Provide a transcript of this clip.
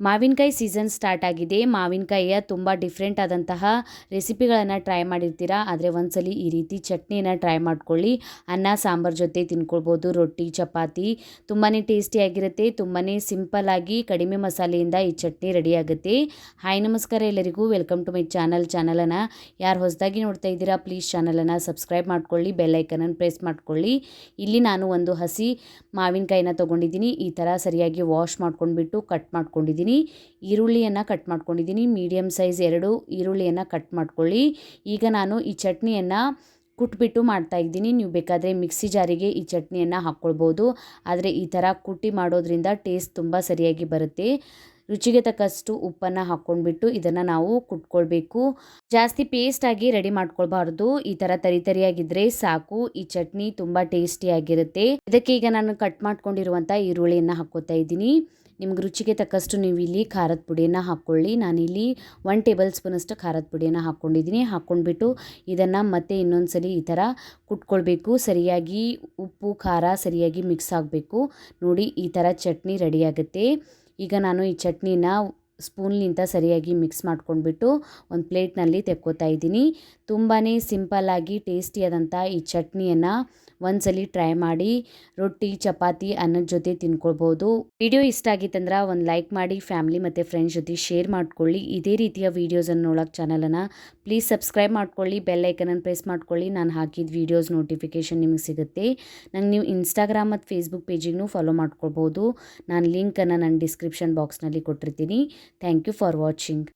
ಮಾವಿನಕಾಯಿ season start ಆಗಿದೆ. ಮಾವಿನಕಾಯಿಯ ತುಂಬ ಡಿಫ್ರೆಂಟ್ ಆದಂತಹ ರೆಸಿಪಿಗಳನ್ನು ಟ್ರೈ ಮಾಡಿರ್ತೀರಾ. ಆದರೆ ಒಂದ್ಸಲಿ ಈ ರೀತಿ ಚಟ್ನಿನ ಟ್ರೈ ಮಾಡ್ಕೊಳ್ಳಿ. ಅನ್ನ ಸಾಂಬಾರ್ ಜೊತೆ ತಿನ್ಕೊಳ್ಬೋದು, ರೊಟ್ಟಿ ಚಪಾತಿ. ತುಂಬಾ ಟೇಸ್ಟಿಯಾಗಿರುತ್ತೆ. ತುಂಬಾ ಸಿಂಪಲ್ಲಾಗಿ ಕಡಿಮೆ ಮಸಾಲೆಯಿಂದ ಈ ಚಟ್ನಿ ರೆಡಿ ಆಗುತ್ತೆ. ಹಾಯ್ ನಮಸ್ಕಾರ ಎಲ್ಲರಿಗೂ, ವೆಲ್ಕಮ್ ಟು ಮೈ ಚಾನಲನ್ನು ಯಾರು ಹೊಸದಾಗಿ ನೋಡ್ತಾ ಇದ್ದೀರಾ ಪ್ಲೀಸ್ ಚಾನಲನ್ನು ಸಬ್ಸ್ಕ್ರೈಬ್ ಮಾಡ್ಕೊಳ್ಳಿ, ಬೆಲ್ ಐಕನನ್ನು ಪ್ರೆಸ್ ಮಾಡ್ಕೊಳ್ಳಿ. ಇಲ್ಲಿ ನಾನು ಒಂದು ಹಸಿ ಮಾವಿನಕಾಯಿನ ತೊಗೊಂಡಿದ್ದೀನಿ. ಈ ಥರ ಸರಿಯಾಗಿ ವಾಶ್ ಮಾಡ್ಕೊಂಡ್ಬಿಟ್ಟು ಕಟ್ ಮಾಡ್ಕೊಂಡಿದ್ದೀನಿ. ಈರುಳ್ಳಿಯನ್ನು ಕಟ್ ಮಾಡ್ಕೊಂಡಿದ್ದೀನಿ. ಮೀಡಿಯಮ್ ಸೈಜ್ 2 ಈರುಳ್ಳಿಯನ್ನು ಕಟ್ ಮಾಡ್ಕೊಳ್ಳಿ. ಈಗ ನಾನು ಈ ಚಟ್ನಿಯನ್ನು ಕುಟ್ಬಿಟ್ಟು ಮಾಡ್ತಾ ಇದ್ದೀನಿ. ನೀವು ಬೇಕಾದರೆ ಮಿಕ್ಸಿ ಜಾರಿಗೆ ಈ ಚಟ್ನಿಯನ್ನು ಹಾಕ್ಕೊಳ್ಬೋದು. ಆದರೆ ಈ ಥರ ಕುಟ್ಟಿ ಮಾಡೋದ್ರಿಂದ ಟೇಸ್ಟ್ ತುಂಬ ಸರಿಯಾಗಿ ಬರುತ್ತೆ. ರುಚಿಗೆ ತಕ್ಕಷ್ಟು ಉಪ್ಪನ್ನು ಹಾಕ್ಕೊಂಡ್ಬಿಟ್ಟು ಇದನ್ನು ನಾವು ಕುಟ್ಕೊಳ್ಬೇಕು. ಜಾಸ್ತಿ ಪೇಸ್ಟಾಗಿ ರೆಡಿ ಮಾಡ್ಕೊಳ್ಬಾರ್ದು. ಈ ಥರ ತರಿಯಾಗಿದ್ದರೆ ಸಾಕು. ಈ ಚಟ್ನಿ ತುಂಬ ಟೇಸ್ಟಿಯಾಗಿರುತ್ತೆ. ಇದಕ್ಕೆ ಈಗ ನಾನು ಕಟ್ ಮಾಡ್ಕೊಂಡಿರುವಂಥ ಈರುಳ್ಳಿಯನ್ನು ಹಾಕ್ಕೋತಾ ಇದ್ದೀನಿ. ನಿಮ್ಗೆ ರುಚಿಗೆ ತಕ್ಕಷ್ಟು ನೀವು ಇಲ್ಲಿ ಖಾರದ ಪುಡಿಯನ್ನು ಹಾಕ್ಕೊಳ್ಳಿ. ನಾನಿಲ್ಲಿ 1 ಟೇಬಲ್ ಸ್ಪೂನಷ್ಟು ಖಾರದ ಪುಡಿಯನ್ನು ಹಾಕ್ಕೊಂಡಿದ್ದೀನಿ. ಹಾಕ್ಕೊಂಡ್ಬಿಟ್ಟು ಇದನ್ನು ಮತ್ತೆ ಇನ್ನೊಂದು ಸಲ ಈ ಥರ ಕುಟ್ಕೊಳ್ಬೇಕು. ಸರಿಯಾಗಿ ಉಪ್ಪು ಖಾರ ಸರಿಯಾಗಿ ಮಿಕ್ಸ್ ಆಗಬೇಕು. ನೋಡಿ ಈ ಥರ ಚಟ್ನಿ ರೆಡಿಯಾಗುತ್ತೆ. ಈಗ ನಾನು ಈ ಚಟ್ನಿನ ಸ್ಪೂನ್ಲಿಂದ ಸರಿಯಾಗಿ ಮಿಕ್ಸ್ ಮಾಡ್ಕೊಂಡ್ಬಿಟ್ಟು ಒಂದು ಪ್ಲೇಟ್ನಲ್ಲಿ ತೆಕ್ಕೋತಾ ಇದ್ದೀನಿ. ತುಂಬಾ ಸಿಂಪಲ್ಲಾಗಿ ಟೇಸ್ಟಿಯಾದಂಥ ಈ ಚಟ್ನಿಯನ್ನು ಒಂದ್ಸಲಿ ಟ್ರೈ ಮಾಡಿ. ರೊಟ್ಟಿ ಚಪಾತಿ ಅನ್ನದ ಜೊತೆ ತಿನ್ಕೊಳ್ಬೋದು. ವಿಡಿಯೋ ಇಷ್ಟ ಆಗಿತ್ತಂದ್ರೆ ಒಂದು ಲೈಕ್ ಮಾಡಿ, ಫ್ಯಾಮಿಲಿ ಮತ್ತು ಫ್ರೆಂಡ್ಸ್ ಜೊತೆ ಶೇರ್ ಮಾಡ್ಕೊಳ್ಳಿ. ಇದೇ ರೀತಿಯ ವೀಡಿಯೋಸನ್ನು ನೋಡೋಕ್ಕೆ ಚಾನಲನ್ನು ಪ್ಲೀಸ್ ಸಬ್ಸ್ಕ್ರೈಬ್ ಮಾಡ್ಕೊಳ್ಳಿ, ಬೆಲ್ ಐಕನನ್ನು ಪ್ರೆಸ್ ಮಾಡ್ಕೊಳ್ಳಿ. ನಾನು ಹಾಕಿದ ವೀಡಿಯೋಸ್ ನೋಟಿಫಿಕೇಷನ್ ನಿಮಗೆ ಸಿಗುತ್ತೆ. ನಂಗೆ ನೀವು ಇನ್ಸ್ಟಾಗ್ರಾಮ್ ಮತ್ತು ಫೇಸ್ಬುಕ್ ಪೇಜಿಗೂ ಫಾಲೋ ಮಾಡ್ಕೊಳ್ಬೋದು. ನಾನು ಲಿಂಕನ್ನು ನನ್ನ ಡಿಸ್ಕ್ರಿಪ್ಷನ್ ಬಾಕ್ಸ್ನಲ್ಲಿ ಕೊಟ್ಟಿರ್ತೀನಿ. Thank you for watching.